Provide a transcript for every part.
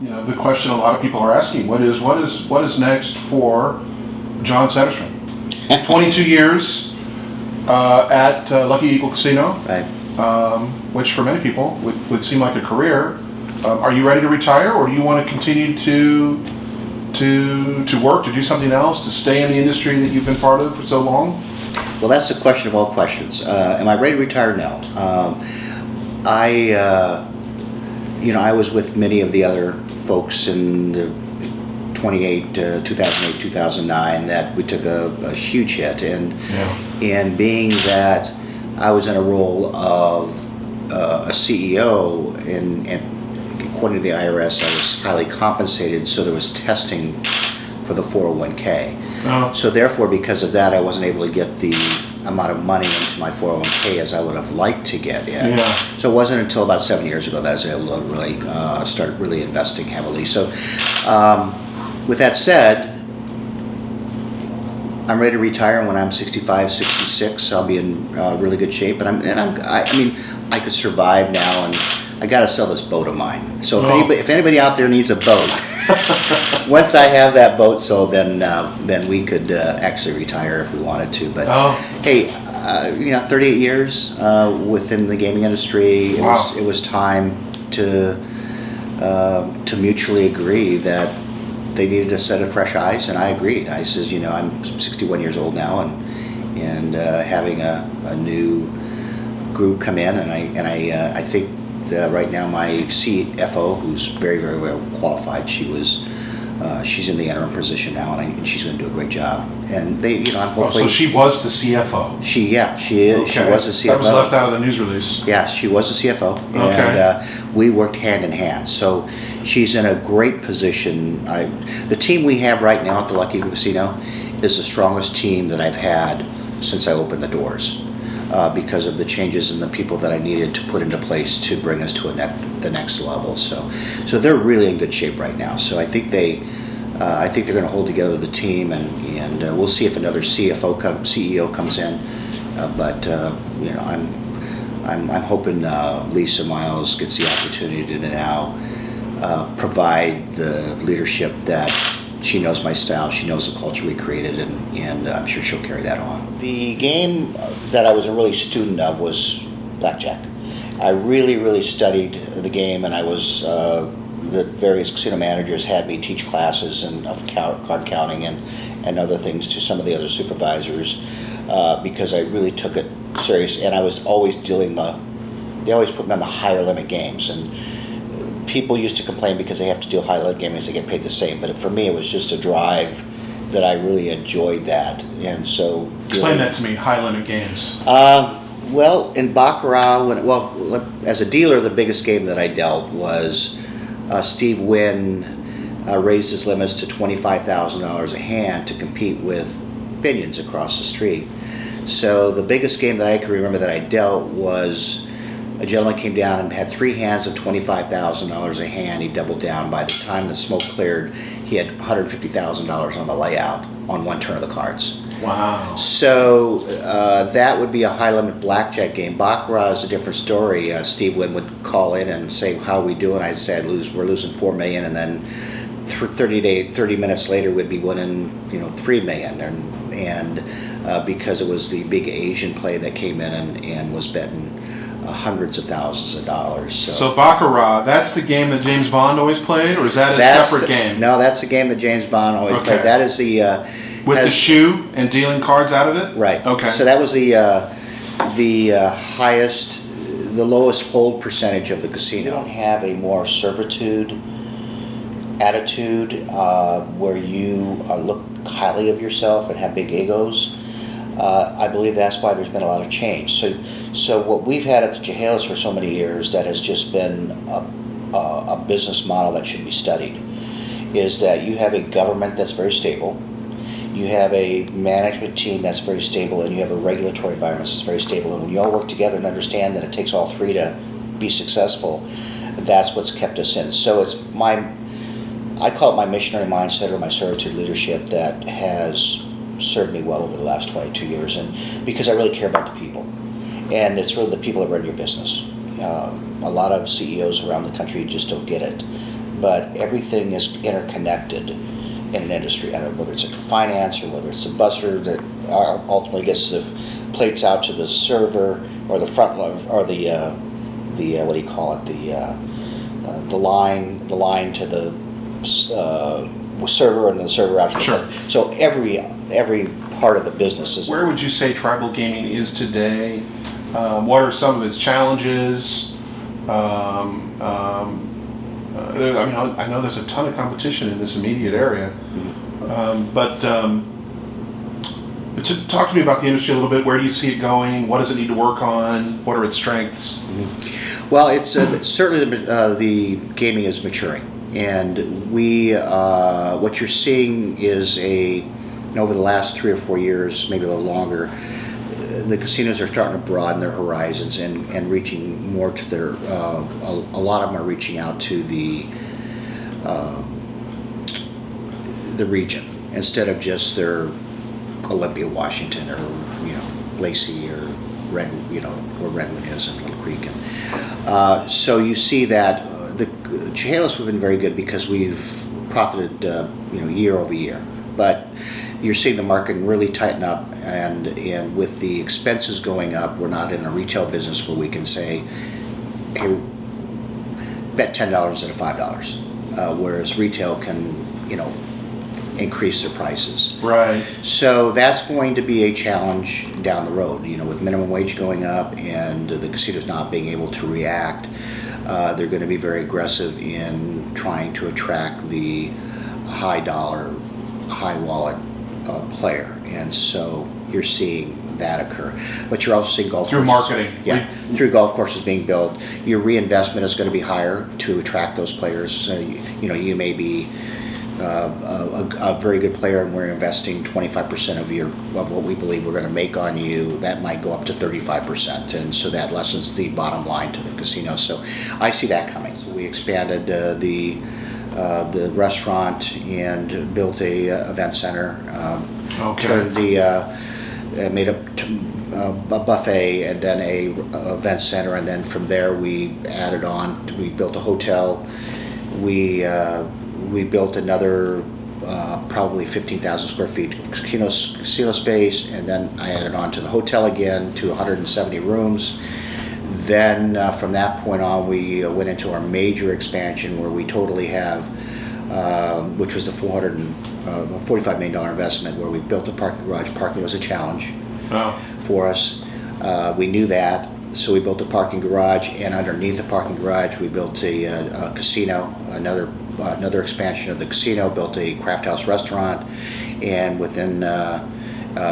the question a lot of people are asking: what is next for John Setterstrom? 22 years at Lucky Eagle Casino, Right. Which for many people would seem like a career. Are you ready to retire, or do you want to continue to work, to do something else, to stay in the industry that you've been part of for so long? Well, that's the question of all questions. Am I ready to retire? No. I was with many of the other folks in the 2008, 2009, that we took a huge hit, and being that I was in a role of a CEO, and according to the IRS, I was highly compensated, so there was testing for the 401k. Oh. So therefore, because of that, I wasn't able to get the amount of money into my 401k as I would have liked to get in. Yeah. So it wasn't until about 7 years ago that I was able to really start really investing heavily. So with that said, I'm ready to retire when I'm 65, 66. I'll be in really good shape, I mean, I could survive now, and I got to sell this boat of mine. So if anybody out there needs a boat, once I have that boat sold, then we could actually retire if we wanted to. But hey, 38 years within the gaming industry. It was time to mutually agree that they needed a set of fresh eyes, and I agreed. I says, I'm 61 years old now, and having a new group come in, and I think right now my CFO, who's very, very well qualified, she's in the interim position now, and she's going to do a great job. And I'm hopefully. So she was the CFO. She is. Okay. She was the CFO. That was left out of the news release. Yeah, she was the CFO, and we worked hand in hand. So she's in a great position. The team we have right now at the Lucky Eagle Casino is the strongest team that I've had since I opened the doors, because of the changes and the people that I needed to put into place to bring us to the next level. So they're really in good shape right now. So I think they're going to hold together the team, and we'll see if another CEO comes in. But I'm hoping Lisa Miles gets the opportunity to now provide the leadership that she knows my style, she knows the culture we created, and I'm sure she'll carry that on. The game that I was a really student of was blackjack. I really, really studied the game, and I was the various casino managers had me teach classes of card counting and other things to some of the other supervisors, because I really took it serious, and I was always they always put me on the higher limit games, and people used to complain because they have to deal high limit games, they get paid the same, but for me it was just a drive that I really enjoyed that. And so explain that to me, high limit games. Well, in Baccarat, as a dealer, the biggest game that I dealt was Steve Wynn raised his limits to $25,000 a hand to compete with Binions across the street. So the biggest game that I can remember that I dealt was a gentleman came down and had 3 hands of $25,000 a hand. He doubled down. By the time the smoke cleared, he had $150,000 on the layout on one turn of the cards. Wow. So that would be a high-limit blackjack game. Baccarat is a different story. Steve Wynn would call in and say, "How are we doing?" I'd say, "We're losing $4 million," and then 30 minutes later, we'd be winning, $3 million, and because it was the big Asian play that came in and was betting hundreds of thousands of dollars. So Baccarat, that's the game that James Bond always played, or is that a separate game? No, that's the game that James Bond always played. That is the the shoe and dealing cards out of it? Right. Okay. So that was the highest, the lowest hold percentage of the casino. You don't have a more servitude attitude where you look highly of yourself and have big egos. I believe that's why there's been a lot of change. So what we've had at the Chehalis for so many years that has just been a business model that should be studied is that you have a government that's very stable, you have a management team that's very stable, and you have a regulatory environment that's very stable. And when you all work together and understand that it takes all three to be successful, that's what's kept us in. So I call it my missionary mindset or my servitude leadership that has served me well over the last 22 years, and because I really care about the people, and it's really the people that run your business. A lot of CEOs around the country just don't get it, but everything is interconnected in an industry. I don't know whether it's in finance or whether it's the busser that ultimately gets the plates out to the server, or the front or the what do you call it, the line to the server, and the server out to the Sure. plate. So every part of the business is. Where would you say tribal gaming is today? What are some of its challenges? I know there's a ton of competition in this immediate area, but talk to me about the industry a little bit. Where do you see it going? What does it need to work on? What are its strengths? Well, it's certainly the gaming is maturing, and what you're seeing is over the last 3 or 4 years, maybe a little longer, the casinos are starting to broaden their horizons and reaching more to their. A lot of them are reaching out to the region instead of just their Olympia, Washington, or Lacey, or where Redwood is, and Little Creek, and so you see that the Chehalis have been very good because we've profited year over year, but you're seeing the market really tighten up, and with the expenses going up, we're not in a retail business where we can say, hey, bet $10 instead of $5, whereas retail can increase their prices. Right. So that's going to be a challenge down the road. With minimum wage going up and the casinos not being able to react, they're going to be very aggressive in trying to attract the high dollar, high wallet player, and so you're seeing that occur. But you're also seeing golf through courses, marketing. through golf courses being built. Your reinvestment is going to be higher to attract those players. You may be a very good player, and we're investing 25% of what we believe we're going to make on you. That might go up to 35%, and so that lessens the bottom line to the casino. So I see that coming. So we expanded the restaurant and built a event center. Turned made a buffet and then a event center, and then from there we added on. We built a hotel. We built another probably 15,000 square feet casino space, and then I added on to the hotel again to 170 rooms. Then from that point on, we went into our major expansion where we totally have, which was the $45 million investment, where we built a parking garage. Parking was a challenge for us. We knew that, so we built a parking garage, and underneath the parking garage, we built a casino, another expansion of the casino, built a craft house restaurant, and within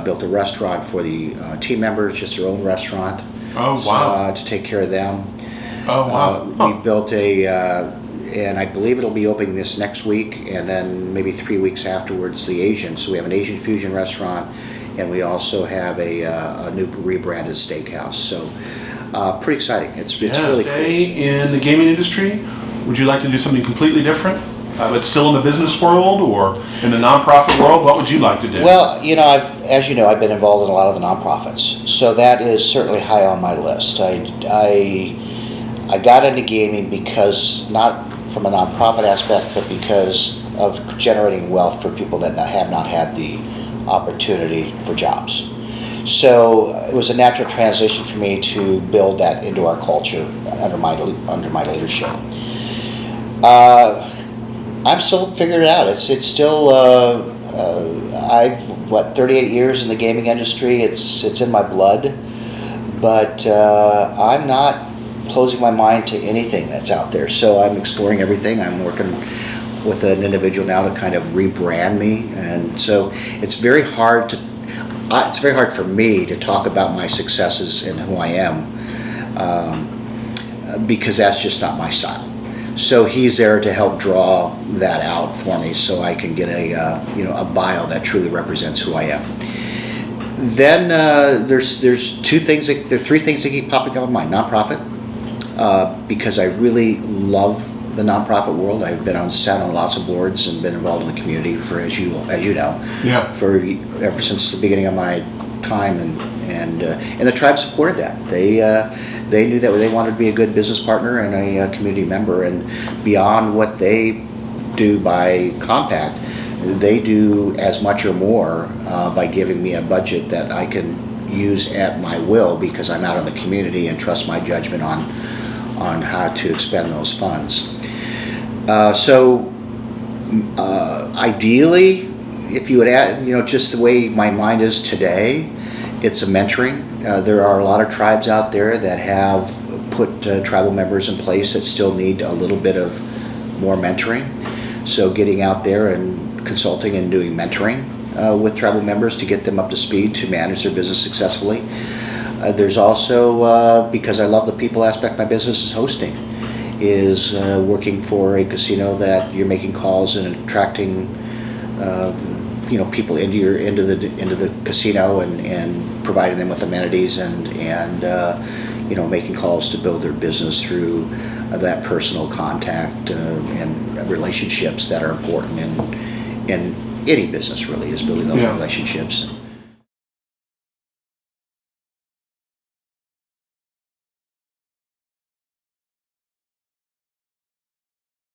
built a restaurant for the team members, just their own restaurant. Oh, wow. To take care of them. Oh, wow. We built and I believe it'll be opening this next week, and then maybe 3 weeks afterwards, the Asian. So we have an Asian fusion restaurant, and we also have a new rebranded steakhouse. So pretty exciting. It's really cool. In the gaming industry, would you like to do something completely different? But still in the business world or in the nonprofit world? What would you like to do? Well, I've been involved in a lot of the nonprofits, so that is certainly high on my list. I got into gaming because, not from a nonprofit aspect, but because of generating wealth for people that have not had the opportunity for jobs. So it was a natural transition for me to build that into our culture under my leadership. I'm still figuring it out. It's still I've 38 years in the gaming industry. It's in my blood, but I'm not closing my mind to anything that's out there. So I'm exploring everything. I'm working with an individual now to kind of rebrand me, and so it's very hard for me to talk about my successes and who I am, because that's just not my style. So he's there to help draw that out for me, so I can get a bio that truly represents who I am. Then there's three things that keep popping up in my nonprofit, because I really love the nonprofit world. I've sat on lots of boards and been involved in the community for, as you know, Yeah. for ever since the beginning of my time, and the tribe supported that. They knew that they wanted to be a good business partner and a community member, and beyond what they do by compact, they do as much or more by giving me a budget that I can use at my will, because I'm out in the community and trust my judgment on how to expend those funds. Ideally, if you would add, just the way my mind is today, it's a mentoring. There are a lot of tribes out there that have put tribal members in place that still need a little bit of more mentoring. So getting out there and consulting and doing mentoring with tribal members to get them up to speed to manage their business successfully. There's also, because I love the people aspect of my business, is hosting. Is working for a casino that you're making calls and attracting people into the casino and providing them with amenities and making calls to build their business through that personal contact and relationships that are important in any business, really, is building those relationships.